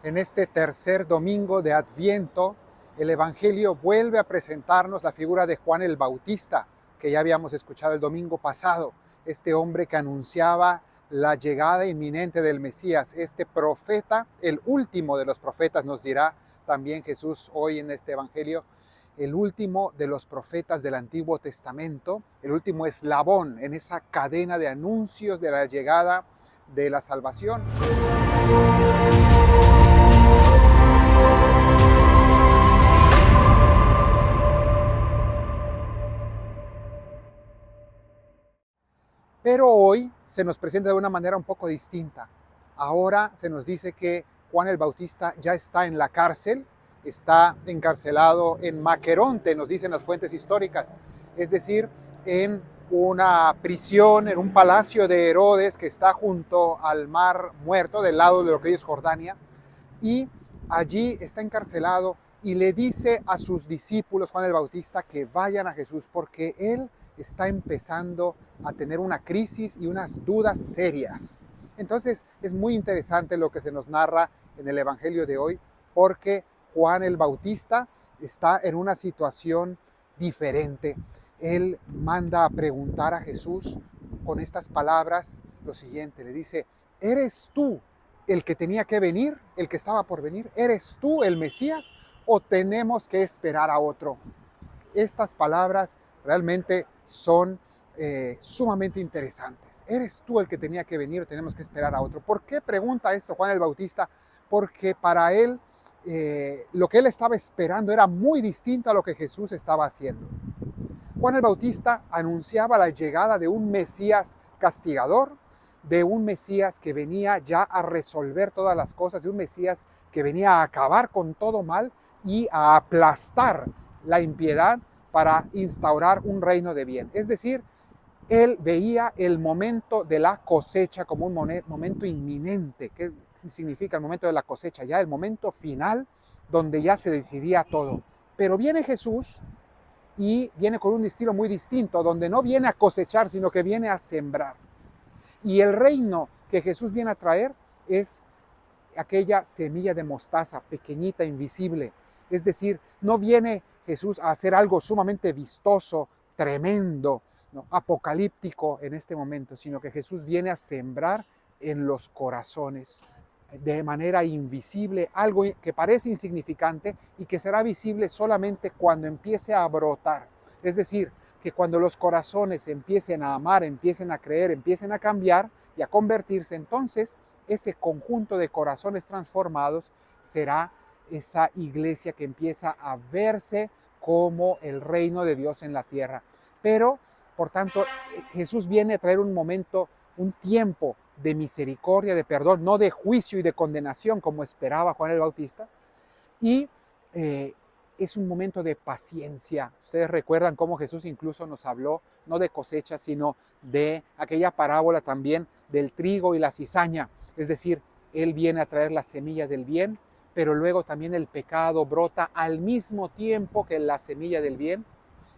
En este tercer domingo de Adviento, el Evangelio vuelve a presentarnos la figura de Juan el Bautista, que ya habíamos escuchado el domingo pasado, este hombre que anunciaba la llegada inminente del Mesías, este profeta, el último de los profetas, nos dirá también Jesús hoy en este Evangelio, el último de los profetas del Antiguo Testamento, el último eslabón en esa cadena de anuncios de la llegada de la salvación. Pero hoy se nos presenta de una manera un poco distinta. Ahora se nos dice que Juan el Bautista ya está en la cárcel, está encarcelado en Maqueronte, nos dicen las fuentes históricas, es decir, en una prisión, en un palacio de Herodes que está junto al Mar Muerto, del lado de lo que hoy es Jordania, y allí está encarcelado y le dice a sus discípulos, Juan el Bautista, que vayan a Jesús porque él está empezando a tener una crisis y unas dudas serias. Entonces es muy interesante lo que se nos narra en el Evangelio de hoy, porque Juan el Bautista está en una situación diferente. Él manda a preguntar a Jesús con estas palabras lo siguiente, le dice: ¿eres tú el que tenía que venir, el que estaba por venir? ¿Eres tú el Mesías o tenemos que esperar a otro? Estas palabras realmente son sumamente interesantes. ¿Eres tú el que tenía que venir o tenemos que esperar a otro? ¿Por qué pregunta esto Juan el Bautista? Porque para él lo que él estaba esperando era muy distinto a lo que Jesús estaba haciendo. Juan el Bautista anunciaba la llegada de un Mesías castigador, de un Mesías que venía ya a resolver todas las cosas, de un Mesías que venía a acabar con todo mal y a aplastar la impiedad para instaurar un reino de bien. Es decir, él veía el momento de la cosecha como un momento inminente. ¿Qué significa el momento de la cosecha? Ya el momento final donde ya se decidía todo. Pero viene Jesús y viene con un estilo muy distinto, donde no viene a cosechar, sino que viene a sembrar. Y el reino que Jesús viene a traer es aquella semilla de mostaza, pequeñita, invisible. Es decir, no viene Jesús a hacer algo sumamente vistoso, tremendo, ¿no?, apocalíptico en este momento, sino que Jesús viene a sembrar en los corazones de manera invisible, algo que parece insignificante y que será visible solamente cuando empiece a brotar. Es decir, que cuando los corazones empiecen a amar, empiecen a creer, empiecen a cambiar y a convertirse, entonces ese conjunto de corazones transformados será esa iglesia que empieza a verse como el reino de Dios en la tierra. Pero, por tanto, Jesús viene a traer un momento, un tiempo de misericordia, de perdón, no de juicio y de condenación como esperaba Juan el Bautista. Y es un momento de paciencia. Ustedes recuerdan cómo Jesús incluso nos habló no de cosecha, sino de aquella parábola también del trigo y la cizaña. Es decir, Él viene a traer la semilla del bien, pero luego también el pecado brota al mismo tiempo que la semilla del bien.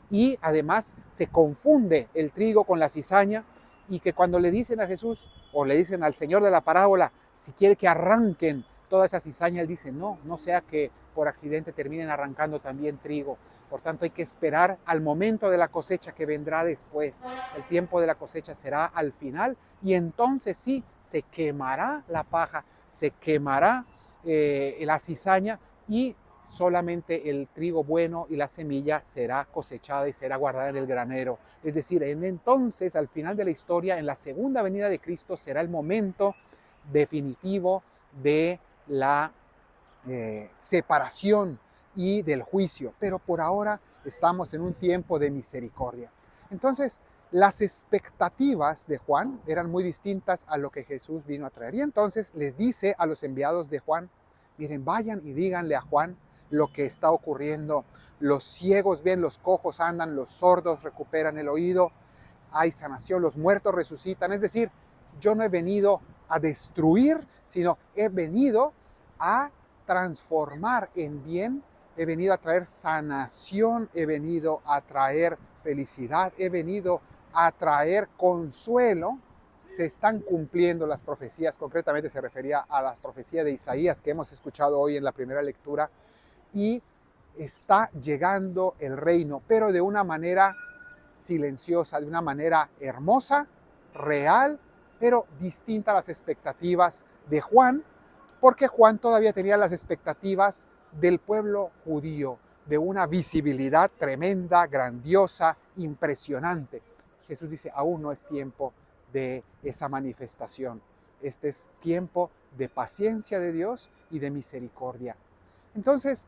Y además se confunde el trigo con la cizaña, y que cuando le dicen a Jesús o le dicen al Señor de la parábola si quiere que arranquen toda esa cizaña, él dice no sea que por accidente terminen arrancando también trigo. Por tanto, hay que esperar al momento de la cosecha que vendrá después. El tiempo de la cosecha será al final y entonces sí, se quemará la paja, se quemará la cizaña y solamente el trigo bueno y la semilla será cosechada y será guardada en el granero. Es decir, entonces, al final de la historia, en la segunda venida de Cristo, será el momento definitivo de la separación y del juicio. Pero por ahora estamos en un tiempo de misericordia. Entonces, las expectativas de Juan eran muy distintas a lo que Jesús vino a traer. Y entonces les dice a los enviados de Juan: miren, vayan y díganle a Juan lo que está ocurriendo. Los ciegos ven, los cojos andan, los sordos recuperan el oído, hay sanación, los muertos resucitan. Es decir, yo no he venido a destruir, sino he venido a transformar en bien, he venido a traer sanación, he venido a traer felicidad, he venido a traer consuelo se están cumpliendo las profecías, concretamente se refería a la profecía de Isaías que hemos escuchado hoy en la primera lectura, y está llegando el reino, pero de una manera silenciosa, de una manera hermosa, real, pero distinta a las expectativas de Juan, porque Juan todavía tenía las expectativas del pueblo judío, de una visibilidad tremenda, grandiosa, impresionante. Jesús dice, aún no es tiempo de esa manifestación. Este es tiempo de paciencia de Dios y de misericordia. Entonces,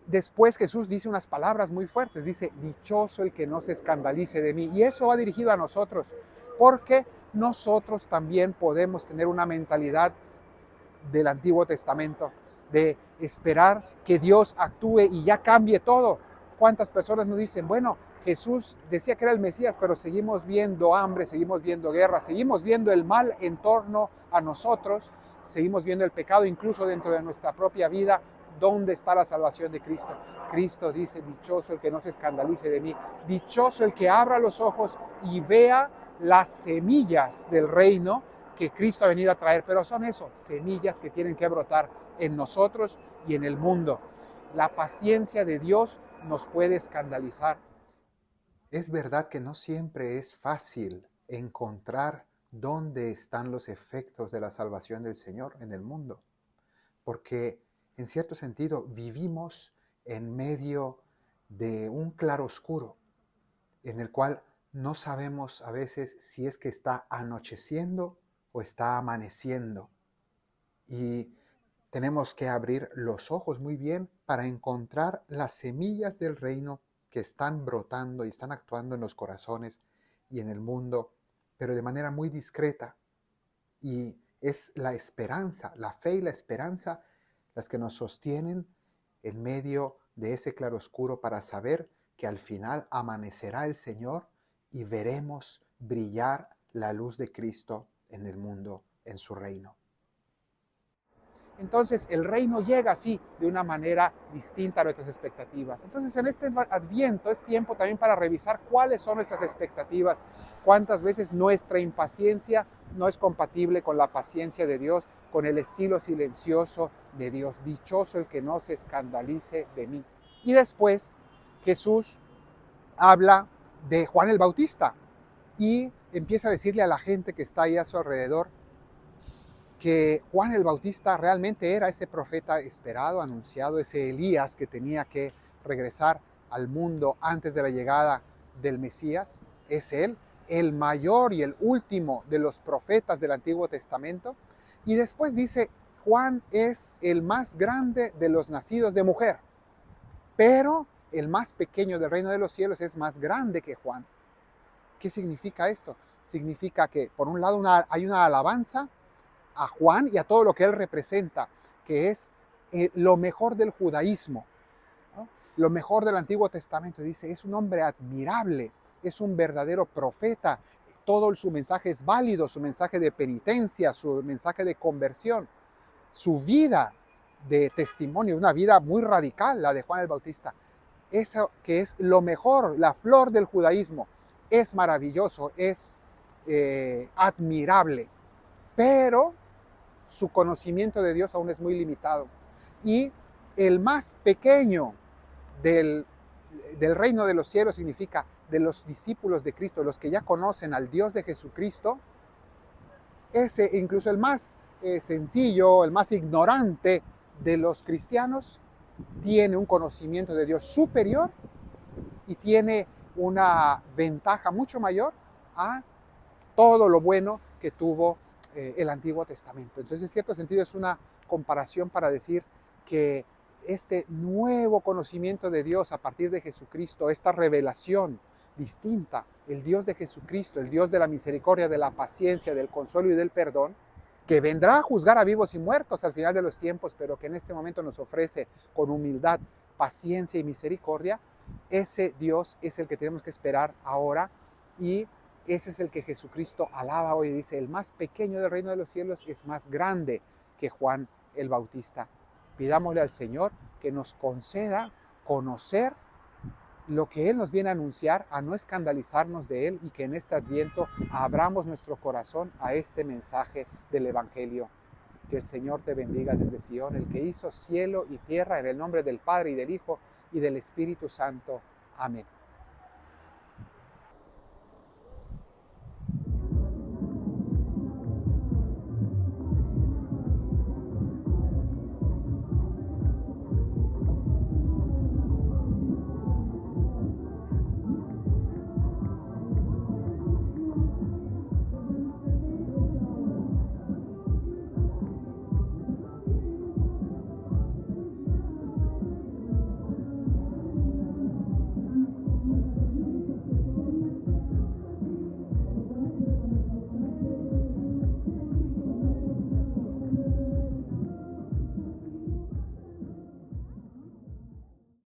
después Jesús dice unas palabras muy fuertes. Dice, dichoso el que no se escandalice de mí. Y eso va dirigido a nosotros, porque nosotros también podemos tener una mentalidad del Antiguo Testamento, de esperar que Dios actúe y ya cambie todo. ¿Cuántas personas nos dicen, bueno, Jesús decía que era el Mesías, pero seguimos viendo hambre, seguimos viendo guerra, seguimos viendo el mal en torno a nosotros, seguimos viendo el pecado incluso dentro de nuestra propia vida? ¿Dónde está la salvación de Cristo? Cristo dice, dichoso el que no se escandalice de mí, dichoso el que abra los ojos y vea las semillas del reino que Cristo ha venido a traer, pero son eso, semillas que tienen que brotar en nosotros y en el mundo. La paciencia de Dios nos puede escandalizar. Es verdad que no siempre es fácil encontrar dónde están los efectos de la salvación del Señor en el mundo, porque en cierto sentido vivimos en medio de un claroscuro en el cual no sabemos a veces si es que está anocheciendo o está amaneciendo. Y tenemos que abrir los ojos muy bien para encontrar las semillas del reino que están brotando y están actuando en los corazones y en el mundo, pero de manera muy discreta. Y es la esperanza, la fe y la esperanza las que nos sostienen en medio de ese claroscuro para saber que al final amanecerá el Señor y veremos brillar la luz de Cristo en el mundo, en su reino. Entonces el reino llega así, de una manera distinta a nuestras expectativas. Entonces en este Adviento es tiempo también para revisar cuáles son nuestras expectativas, cuántas veces nuestra impaciencia no es compatible con la paciencia de Dios, con el estilo silencioso de Dios. Dichoso el que no se escandalice de mí. Y después Jesús habla de Juan el Bautista y empieza a decirle a la gente que está ahí a su alrededor que Juan el Bautista realmente era ese profeta esperado, anunciado, ese Elías que tenía que regresar al mundo antes de la llegada del Mesías. Es él, el mayor y el último de los profetas del Antiguo Testamento. Y después dice, Juan es el más grande de los nacidos de mujer, pero el más pequeño del reino de los cielos es más grande que Juan. ¿Qué significa esto? Significa que por un lado hay una alabanza a Juan y a todo lo que él representa, que es lo mejor del judaísmo, ¿no? Lo mejor del Antiguo Testamento. Dice, es un hombre admirable, es un verdadero profeta, todo su mensaje es válido, su mensaje de penitencia, su mensaje de conversión, su vida de testimonio, una vida muy radical, la de Juan el Bautista. Eso que es lo mejor, la flor del judaísmo, es maravilloso, es admirable, pero su conocimiento de Dios aún es muy limitado. Y el más pequeño del reino de los cielos significa de los discípulos de Cristo, los que ya conocen al Dios de Jesucristo, ese incluso el más sencillo, el más ignorante de los cristianos, tiene un conocimiento de Dios superior y tiene una ventaja mucho mayor a todo lo bueno que tuvo el Antiguo Testamento. Entonces, en cierto sentido, es una comparación para decir que este nuevo conocimiento de Dios a partir de Jesucristo, esta revelación distinta, el Dios de Jesucristo, el Dios de la misericordia, de la paciencia, del consuelo y del perdón, que vendrá a juzgar a vivos y muertos al final de los tiempos, pero que en este momento nos ofrece con humildad, paciencia y misericordia, ese Dios es el que tenemos que esperar ahora, y ese es el que Jesucristo alaba hoy y dice, el más pequeño del reino de los cielos es más grande que Juan el Bautista. Pidámosle al Señor que nos conceda conocer lo que Él nos viene a anunciar, a no escandalizarnos de Él y que en este Adviento abramos nuestro corazón a este mensaje del Evangelio. Que el Señor te bendiga desde Sion, el que hizo cielo y tierra, en el nombre del Padre y del Hijo y del Espíritu Santo. Amén.